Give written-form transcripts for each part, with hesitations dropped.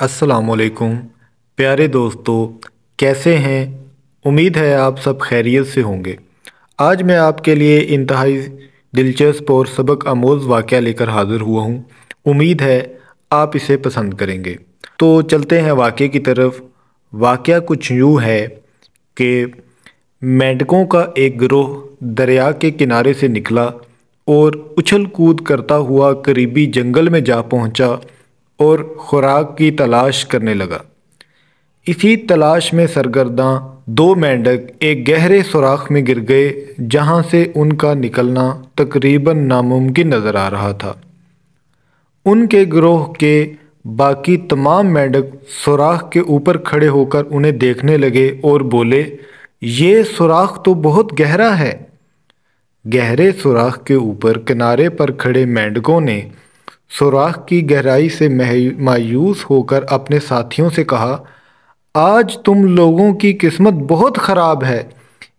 अस्सलाम वालेकुम प्यारे दोस्तों, कैसे हैं। उम्मीद है आप सब खैरियत से होंगे। आज मैं आपके लिए इंतहाई दिलचस्प और सबक आमोज़ वाक़या लेकर हाज़िर हुआ हूँ। उम्मीद है आप इसे पसंद करेंगे। तो चलते हैं वाक़ये की तरफ। वाक़या कुछ यूँ है कि मेंढकों का एक गिरोह दरिया के किनारे से निकला और उछल कूद करता हुआ करीबी जंगल में जा पहुँचा और खुराक की तलाश करने लगा। इसी तलाश में सरगर्दां दो मेंढक एक गहरे सुराख में गिर गए, जहां से उनका निकलना तकरीबन नामुमकिन नज़र आ रहा था। उनके गिरोह के बाकी तमाम मेंढक सुराख के ऊपर खड़े होकर उन्हें देखने लगे और बोले, ये सुराख तो बहुत गहरा है। गहरे सुराख के ऊपर किनारे पर खड़े मेंढकों ने सुराख की गहराई से मायूस होकर अपने साथियों से कहा, आज तुम लोगों की किस्मत बहुत ख़राब है,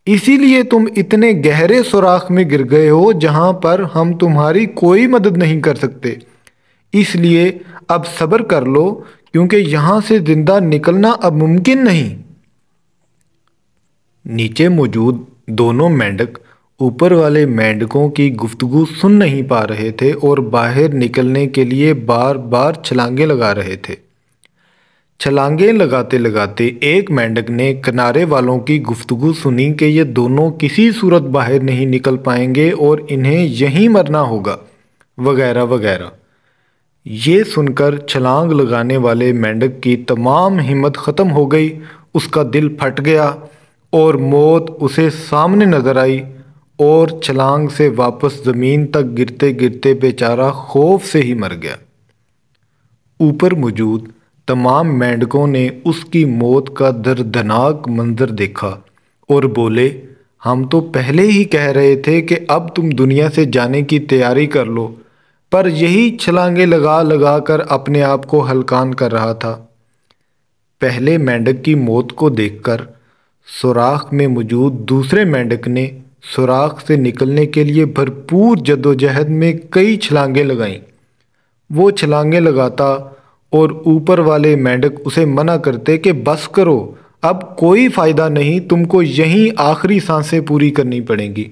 इसीलिए तुम इतने गहरे सुराख में गिर गए हो जहां पर हम तुम्हारी कोई मदद नहीं कर सकते। इसलिए अब सब्र कर लो, क्योंकि यहाँ से ज़िंदा निकलना अब मुमकिन नहीं। नीचे मौजूद दोनों मेंढक ऊपर वाले मेंढकों की गुफ्तगू सुन नहीं पा रहे थे और बाहर निकलने के लिए बार बार छलांगे लगा रहे थे। छलांगे लगाते लगाते एक मेंढक ने किनारे वालों की गुफ्तगू सुनी कि ये दोनों किसी सूरत बाहर नहीं निकल पाएंगे और इन्हें यहीं मरना होगा, वगैरह वगैरह। ये सुनकर छलांग लगाने वाले मेंढक की तमाम हिम्मत ख़त्म हो गई। उसका दिल फट गया और मौत उसे सामने नज़र आई और छलांग से वापस ज़मीन तक गिरते गिरते बेचारा खौफ से ही मर गया। ऊपर मौजूद तमाम मेंढकों ने उसकी मौत का दर्दनाक मंजर देखा और बोले, हम तो पहले ही कह रहे थे कि अब तुम दुनिया से जाने की तैयारी कर लो, पर यही छलांगे लगा लगा कर अपने आप को हलकान कर रहा था। पहले मेंढक की मौत को देखकर सुराख में मौजूद दूसरे मेंढक ने सुराख से निकलने के लिए भरपूर जद्दोजहद में कई छलांगे लगाईं। वो छलांगे लगाता और ऊपर वाले मेंढक उसे मना करते कि बस करो, अब कोई फ़ायदा नहीं, तुमको यहीं आखिरी सांसें पूरी करनी पड़ेंगी।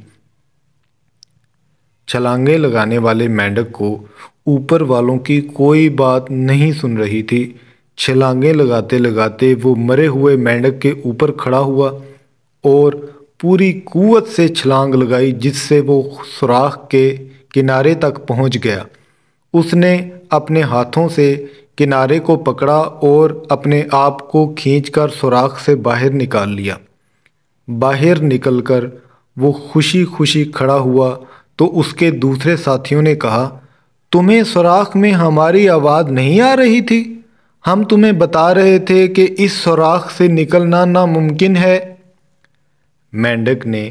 छलांगे लगाने वाले मेंढक को ऊपर वालों की कोई बात नहीं सुन रही थी। छलांगे लगाते लगाते वो मरे हुए मेंढक के ऊपर खड़ा हुआ और पूरी कुव्वत से छलांग लगाई, जिससे वो सुराख के किनारे तक पहुंच गया। उसने अपने हाथों से किनारे को पकड़ा और अपने आप को खींचकर सुराख से बाहर निकाल लिया। बाहर निकलकर वो खुशी खुशी खड़ा हुआ तो उसके दूसरे साथियों ने कहा, तुम्हें सुराख में हमारी आवाज़ नहीं आ रही थी? हम तुम्हें बता रहे थे कि इस सुराख से निकलना नामुमकिन है। मेंढक ने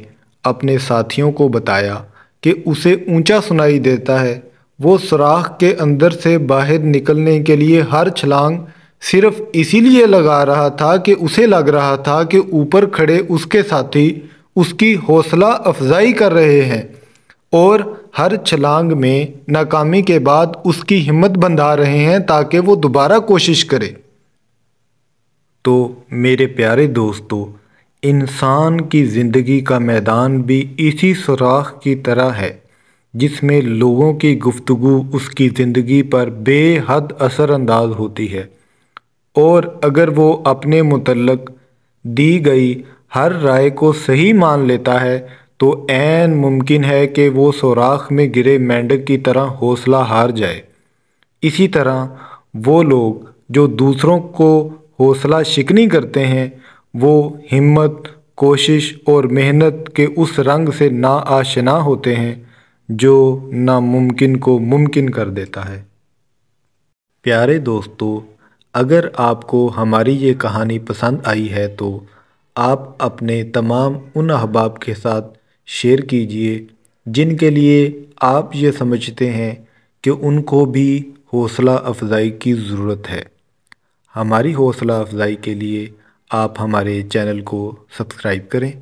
अपने साथियों को बताया कि उसे ऊंचा सुनाई देता है। वो सुराख के अंदर से बाहर निकलने के लिए हर छलांग सिर्फ इसीलिए लगा रहा था कि उसे लग रहा था कि ऊपर खड़े उसके साथी उसकी हौसला अफजाई कर रहे हैं और हर छलांग में नाकामी के बाद उसकी हिम्मत बंधा रहे हैं ताकि वो दोबारा कोशिश करे। तो मेरे प्यारे दोस्तों, इंसान की ज़िंदगी का मैदान भी इसी सुराख की तरह है, जिसमें लोगों की गुफ्तगू उसकी ज़िंदगी पर बेहद असर अंदाज होती है और अगर वो अपने मुतल्लक दी गई हर राय को सही मान लेता है तो ऐन मुमकिन है कि वो सुराख में गिरे मेंढक की तरह हौसला हार जाए। इसी तरह वो लोग जो दूसरों को हौसला शिकनी करते हैं, वो हिम्मत, कोशिश और मेहनत के उस रंग से ना आशना होते हैं जो नामुमकिन को मुमकिन कर देता है। प्यारे दोस्तों, अगर आपको हमारी ये कहानी पसंद आई है तो आप अपने तमाम उन अहबाब के साथ शेयर कीजिए जिनके लिए आप ये समझते हैं कि उनको भी हौसला अफजाई की ज़रूरत है। हमारी हौसला अफजाई के लिए आप हमारे चैनल को सब्सक्राइब करें।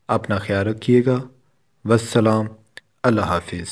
अपना ख्याल रखिएगा। वस्सलाम, अल्लाह हाफिज़।